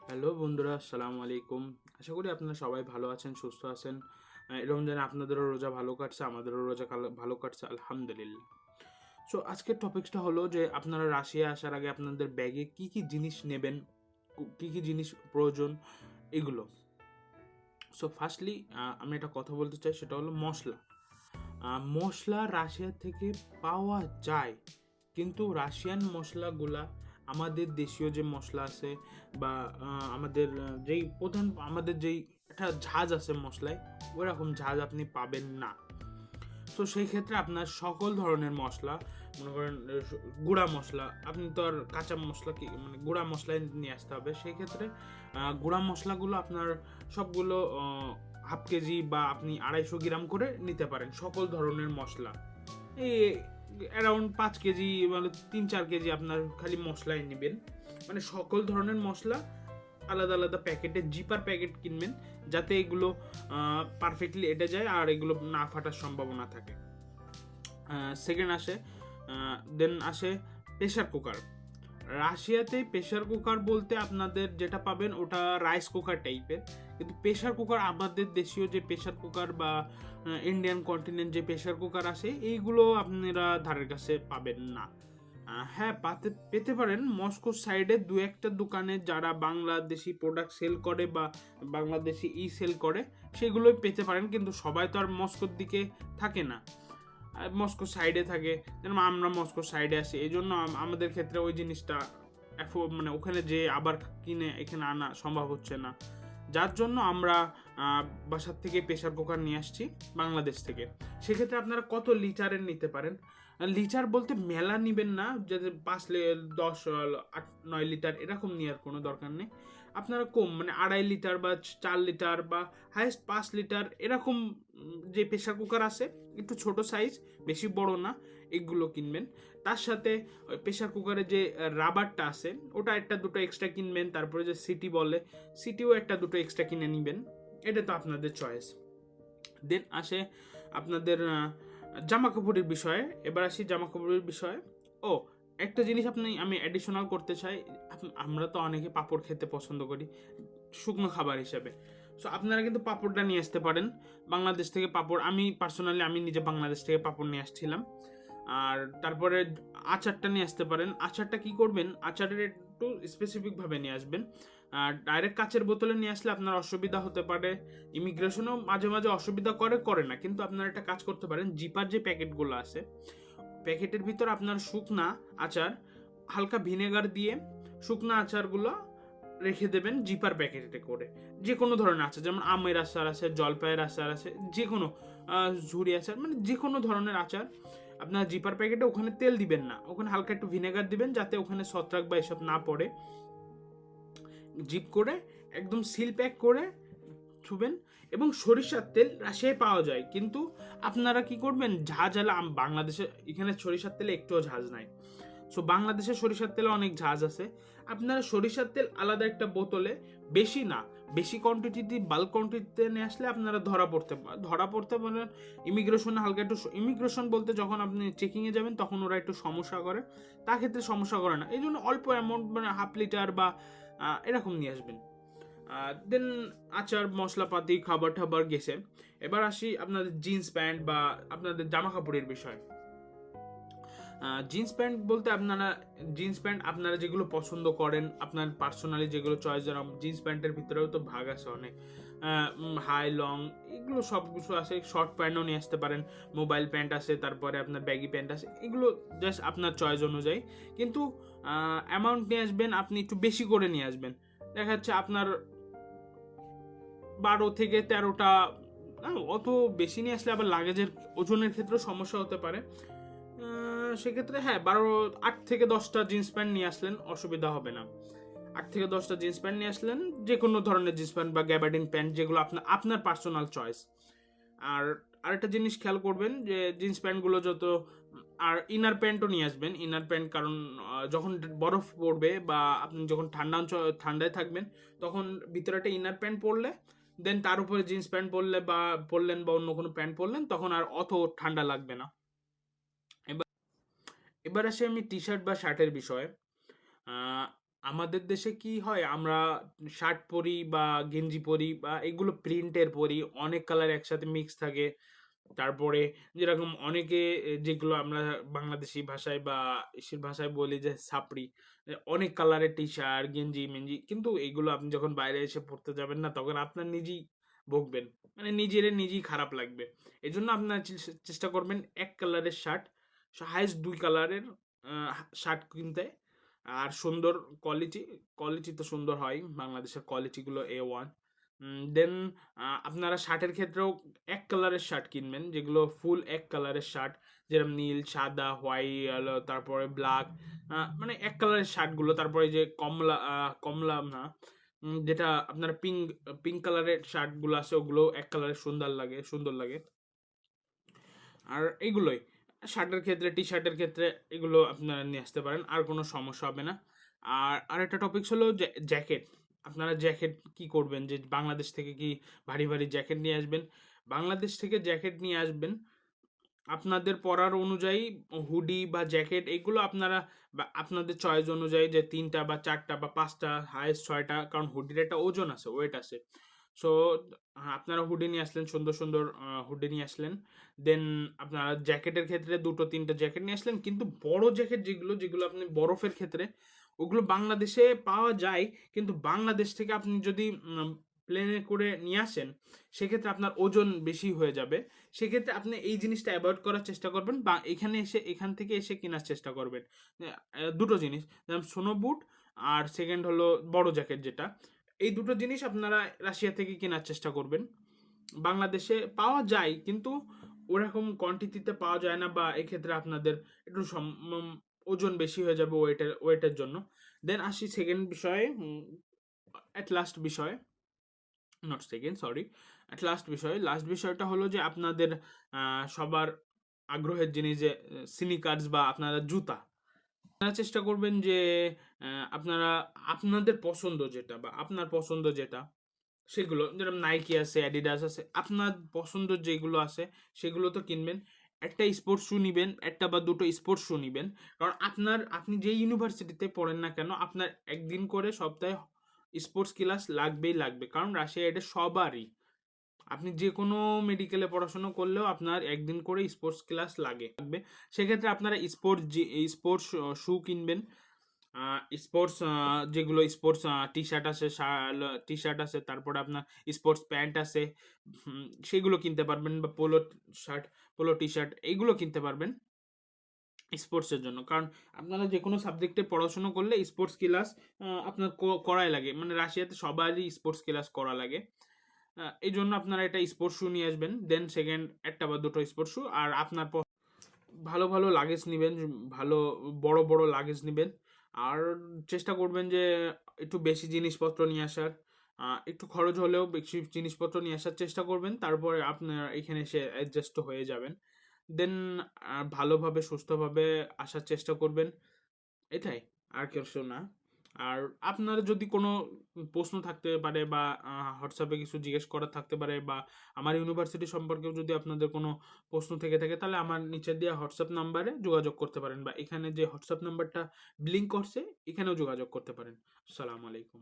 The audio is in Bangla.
হ্যালো বন্ধুরা, আসসালামু আলাইকুম। আশা করি আপনারা সবাই ভালো আছেন, সুস্থ আছেন। রমজানে আপনাদেরও রোজা ভালো কাটছে, আমাদেরও রোজা ভালো কাটছে, আলহামদুলিল্লাহ। সো আজকের টপিকসটা হলো যে আপনারা রাশিয়া আসার আগে আপনাদের ব্যাগে কি কি জিনিস নেবেন, কি কি জিনিস প্রয়োজন, এগুলো। সো ফার্স্টলি আমি একটা কথা বলতে চাই, সেটা হলো মশলা। মশলা রাশিয়া থেকে পাওয়া যায়, কিন্তু রাশিয়ান মশলাগুলা আমাদের দেশীয় যে মশলা আছে বা আমাদের যেই একটা ঝাঁজ আছে মশলায়, ওরকম ঝাঁজ আপনি পাবেন না। তো সেই ক্ষেত্রে আপনার সকল ধরনের মশলা, মনে করেন গুঁড়া মশলা, আপনি তো আর কাঁচা মশলা কি মানে গুঁড়া মশলাই নিয়ে আসতে হবে। সেই ক্ষেত্রে গুঁড়া মশলাগুলো আপনার সবগুলো হাফ কেজি বা আপনি 250 গ্রাম করে নিতে পারেন, সকল ধরনের মশলা। এই অ্যারাউন্ড 5 কেজি মানে 3-4 কেজি আপনার খালি মশলাই নেবেন, মানে সকল ধরনের মশলা আলাদা আলাদা প্যাকেটে, জিপার প্যাকেট কিনবেন, যাতে এগুলো পারফেক্টলি এটে যায় আর এগুলো না ফাটার সম্ভাবনা থাকে। সেকেন্ড আসে, দেন আসে প্রেশার কুকার। রাশিয়াতে প্রেশার কুকার বলতে আপনাদের যেটা পাবেন ওটা রাইস কুকার টাইপের, কিন্তু প্রেশার কুকার আমাদের দেশীয় যে প্রেশার কুকার বা ইন্ডিয়ান কন্টিনেন্ট যে প্রেশার কুকার আসে, এইগুলো আপনারা ধারের কাছে পাবেন না। হ্যাঁ, পেতে পারেন মস্কো সাইডে দু একটা দোকানে যারা বাংলাদেশি প্রোডাক্ট সেল করে বা বাংলাদেশি সেল করে, সেগুলোই পেতে পারেন, কিন্তু সবাই তো আর মস্কোর দিকে থাকে না, মস্কো সাইডে থাকে। যেমন আমরা মস্কো সাইডে আছি, এই জন্য আমাদের ক্ষেত্রে ওই জিনিসটা মানে ওখানে যে আবার কিনে এখানে আনা সম্ভব হচ্ছে না, যার জন্য আমরা বাসার থেকে প্রেশার কুকার নিয়ে আসছি বাংলাদেশ থেকে। সেক্ষেত্রে আপনারা কত লিটারের নিতে পারেন? লিটার বলতে মেলা নিবেন না, যাতে 10-8-9 লিটার এরকম নেওয়ার কোনো দরকার নেই। আপনারা কম মানে 2.5 লিটার বা 4 লিটার বা হাইয়েস্ট 5 লিটার এরকম যে প্রেশার কুকার আছে, একটু ছোট সাইজ, বেশি বড় না, এগুলো কিনবেন। তার সাথে ওই প্রেশার কুকারের যে রাবারটা আছে, ওটা একটা দুটো এক্সট্রা কিনবেন। তারপরে যে সিটি বলে, সিটিও একটা দুটো এক্সট্রা কিনে নেবেন। এটা তো আপনাদের চয়েস। দেন আসে আপনাদের জামা কাপড়ের বিষয়ে। এবার আসি জামা কাপড়ের বিষয়ে। ও, একটা জিনিস আমি অ্যাডিশনাল করতে চাই। আমরা তো অনেকে পাঁপড় খেতে পছন্দ করি শুকনো খাবার হিসাবে। সো আপনারা কিন্তু পাঁপড়টা নিয়ে আসতে পারেন বাংলাদেশ থেকে। আমি নিজে বাংলাদেশ থেকে পাঁপড় নিয়ে আসছিলাম। আর তারপরে আচারটা নিয়ে আসতে পারেন। আচারটা কি করবেন, আচারের একটু স্পেসিফিকভাবে নিয়ে আসবেন। আর ডাইরেক্ট কাচের বোতলে নিয়ে আসলে আপনার অসুবিধা হতে পারে। ইমিগ্রেশনও মাঝে মাঝে অসুবিধা করে না, কিন্তু আপনারা একটা কাজ করতে পারেন, জিপার যে প্যাকেটগুলো আছে, প্যাকেটের ভিতর আপনার শুকনা আচার হালকা ভিনেগার দিয়ে শুকনা আচারগুলো রেখে দেবেন জিপার প্যাকেটে করে। যে কোনো ধরনের আচার, যেমন আমের আচার আছে, জলপাইয়ের আচার আছে, যে কোনো ঝুরি আচার, মানে যে কোনো ধরনের আচার আপনার জিপার প্যাকেটে, ওখানে তেল দিবেন না, ওখানে হালকা একটু ভিনেগার দিবেন যাতে ওখানে ছত্রাক বা এসব না পড়ে। জিপ করে একদম সিল প্যাক করে ছুবেন। এবং সরিষার তেল রাশিয়ায় পাওয়া যায়, কিন্তু আপনারা কি করবেন, ঝাঁজ আলা বাংলাদেশে এখানে সরিষার তেলে একটুও ঝাঁজ নাই। সো বাংলাদেশে সরিষার তেলে অনেক ঝাঁজ আছে। আপনারা সরিষার তেল আলাদা একটা বোতলে, বেশি না, বেশি কোয়ান্টিটি বাল্ক কোয়ান্টিটিতে নিয়ে আসলে আপনারা ধরা পড়তে পারেন ইমিগ্রেশনে। হালকা একটু ইমিগ্রেশন বলতে যখন আপনি চেকিংয়ে যাবেন তখন ওরা একটু সমস্যা করে, তা ক্ষেত্রে সমস্যা করে না, এই জন্য অল্প অ্যামাউন্ট মানে হাফ লিটার বা এরকম নিয়ে আসবেন। দেন আচার মশলাপাতি খাবার টাবার গেছে। এবার আসি আপনাদের জিন্স প্যান্ট বা আপনাদের জামা কাপড়ের বিষয়। জিন্স প্যান্ট বলতে জিন্স প্যান্ট আপনারা যেগুলো পছন্দ করেন, আপনার পার্সোনালি যেগুলো চয়েস, যেরকম জিন্স প্যান্টের ভিতরেও তো ভাগ আছে অনেক, হাই লং এগুলো সব কিছু আছে। শর্ট প্যান্টও নিয়ে আসতে পারেন, মোবাইল প্যান্ট আছে, তারপরে আপনার ব্যাগি প্যান্ট আছে, এগুলো জাস্ট আপনার চয়েস অনুযায়ী। কিন্তু অ্যামাউন্ট নিয়ে আসবেন, আপনি একটু বেশি করে নিয়ে আসবেন। দেখা যাচ্ছে আপনার 12 থেকে 13টা, অত বেশি নিয়ে আসলে আবার লাগেজের ওজনের ক্ষেত্রেও সমস্যা হতে পারে। সেক্ষেত্রে হ্যাঁ, 8 থেকে 10টা জিন্স প্যান্ট নিয়ে আসলেন, অসুবিধা হবে না। 8 থেকে 10টা জিন্স প্যান্ট নিয়ে আসলেন, যে কোনো ধরনের জিন্স প্যান্ট বা গ্যাবার্ডিন প্যান্ট, যেগুলো আপনার পার্সোনাল চয়েস। আর আরেকটা জিনিস খেয়াল করবেন যে জিন্স প্যান্টগুলো আর ইনার প্যান্টও নিয়ে আসবেন। ইনার প্যান্ট, কারণ যখন বরফ পড়বে বা আপনি যখন ঠান্ডায় থাকবেন, তখন ভিতরে একটা ইনার প্যান্ট পরলে, দেন তার উপরে জিন্স প্যান্ট পরলেন বা অন্য কোনো প্যান্ট পরলেন, তখন আর অত ঠান্ডা লাগবে না। এবার এবার আসি আমি টি শার্ট বা শার্টের বিষয়ে। আমাদের দেশে কি হয়, আমরা শার্ট পরি বা গেঞ্জি পরি বা এগুলো প্রিন্টের পরি, অনেক কালার একসাথে মিক্স থাকে। তারপরে যেরকম অনেকে যেগুলো আমরা বাংলাদেশি ভাষায় বা ইসের ভাষায় বলি যে ছাপড়ি, অনেক কালারের টি শার্ট গেঞ্জি মেঞ্জি, কিন্তু এগুলো আপনি যখন বাইরে এসে পড়তে যাবেন না, তখন আপনার নিজেই বকবেন, মানে নিজেই খারাপ লাগবে। এই জন্য আপনার চেষ্টা করবেন এক কালারের শার্ট, হাইস্ট 2 কালারের শার্ট কিনতে। আর সুন্দর কোয়ালিটি, কোয়ালিটি তো সুন্দর হয়, বাংলাদেশের কোয়ালিটিগুলো A1। দেন আপনারা শার্টের ক্ষেত্রেও এক কালারের শার্ট কিনবেন, যেগুলো ফুল এক কালারের শার্ট, যেরকম নীল, সাদা, হোয়াইট, তারপরে ব্ল্যাক, মানে এক কালারের শার্টগুলো। তারপরে যে কমলা, কমলা না, যেটা আপনার পিঙ্ক, পিঙ্ক কালারের শার্টগুলো আছে, ওগুলো এক কালারের সুন্দর লাগে। আর এগুলোই শার্টের ক্ষেত্রে, টি শার্টের ক্ষেত্রে এগুলো আপনারা নিয়ে আসতে পারেন, আর কোনো সমস্যা হবে না। আর আরেকটা টপিকস হলো যে জ্যাকেট। আপনারা জ্যাকেট কি করবেন, যে বাংলাদেশ থেকে কি ভারী ভারী জ্যাকেট নিয়ে আসবেন? বাংলাদেশ থেকে জ্যাকেট নিয়ে আসবেন আপনাদের পরার অনুযায়ী, হুডি বা জ্যাকেট এগুলো আপনারা বা আপনাদের চয়েস অনুযায়ী, যে 3টা বা 4টা বা 5টা, হাইয়েস্ট 6টা, কারণ হুডির একটা ওজন আছে, ওয়েট আছে। সো আপনারা হুডি নিয়ে আসলেন, সুন্দর সুন্দর হুডি নিয়ে আসলেন। দেন আপনারা জ্যাকেটের ক্ষেত্রে 2-3টা জ্যাকেট নিয়ে আসলেন, কিন্তু বড় জ্যাকেট যেগুলো আপনি বরফের ক্ষেত্রে, ওগুলো বাংলাদেশে পাওয়া যায়, কিন্তু বাংলাদেশ থেকে আপনি যদি প্লেনে করে নিয়ে আসেন, সেক্ষেত্রে আপনার ওজন বেশি হয়ে যাবে। সেক্ষেত্রে আপনি এই জিনিসটা অ্যাভয়েড করার চেষ্টা করবেন, বা এখান থেকে এসে কেনার চেষ্টা করবেন। দুটো জিনিস, যেমন স্নো বুট, আর সেকেন্ড হলো বড় জ্যাকেট যেটা, এই দুটো জিনিস আপনারা রাশিয়া থেকে কেনার চেষ্টা করবেন। বাংলাদেশে পাওয়া যায়, কিন্তু ওরকম কোয়ান্টিটিতে পাওয়া যায় না, বা এক্ষেত্রে আপনাদের একটু ওজন বেশি হয়ে যাবে ওয়েটের জন্য। দেন আসি সেকেন্ড বিষয়ে, অ্যাট লাস্ট বিষয়ে, not second, sorry, at last বিষয়টা হলো যে আপনাদের সবার আগ্রহের জিনিস, যে সিনিকার্স বা আপনারা জুতা। আপনারা চেষ্টা করবেন যে আপনারা আপনাদের পছন্দ যেটা, বা আপনার পছন্দ যেটা, সেগুলো যেরকম নাইকি আছে, অ্যাডিডাস আছে, আপনার পছন্দ যেগুলো আছে সেগুলো তো কিনবেন। একটা স্পোর্টস শু নিবেন, একটা বা দুটো স্পোর্টস শু নিবেন। কারণ আপনি যে ইউনিভার্সিটিতে পড়েন না কেন, আপনার একদিন করে সপ্তাহে স্পোর্টস ক্লাস লাগবে, কারণ রাশিয়া এটা সবারই। আপনি যে কোনো মেডিকেলে পড়াশোনা করলেও আপনার একদিন করে স্পোর্টস ক্লাস লাগবে। সেক্ষেত্রে আপনারা স্পোর্টস শু কিনবেন, স্পোর্টস যেগুলো স্পোর্টস টি শার্ট আছে, তারপরে আপনার স্পোর্টস প্যান্ট আছে, সেগুলো কিনতে পারবেন, বা শার্ট পোলো টি শার্ট এইগুলো কিনতে পারবেন স্পোর্টসের জন্য। কারণ আপনারা যে কোনো সাবজেক্টে পড়াশোনা করলে স্পোর্টস ক্লাস আপনার করাই লাগে, মানে রাশিয়াতে সবারই স্পোর্টস ক্লাস করা লাগে। এই জন্য আপনারা এটা স্পোর্টস শু নিয়ে আসবেন। দেন সেকেন্ড, একটা বা দুটো স্পোর্টস শু, আর আপনার ভালো ভালো লাগেজ নিবেন, ভালো বড় বড় লাগেজ নিবেন। আর চেষ্টা করবেন যে একটু বেশি জিনিসপত্র নিয়ে আসার, একটু খরচ হলেও বেশি জিনিসপত্র নিয়ে আসার চেষ্টা করবেন, তারপরে আপনার এখানে এসে অ্যাডজাস্ট হয়ে যাবেন। দেন ভালোভাবে সুস্থভাবে আসার চেষ্টা করবেন, এটাই, আর কিছু না। আর আপনার যদি কোনো প্রশ্ন থাকতে পারে, বা হোয়াটসঅ্যাপে কিছু জিজ্ঞেস করার থাকতে পারে, বা আমার ইউনিভার্সিটি সম্পর্কেও যদি আপনাদের কোনো প্রশ্ন থেকে থাকে, তাহলে আমার নিচে দেওয়া হোয়াটসঅ্যাপ নাম্বারে যোগাযোগ করতে পারেন, বা এখানে যে হোয়াটসঅ্যাপ নাম্বারটা ব্লিঙ্ক করছে, এখানেও যোগাযোগ করতে পারেন। আসসালামু আলাইকুম।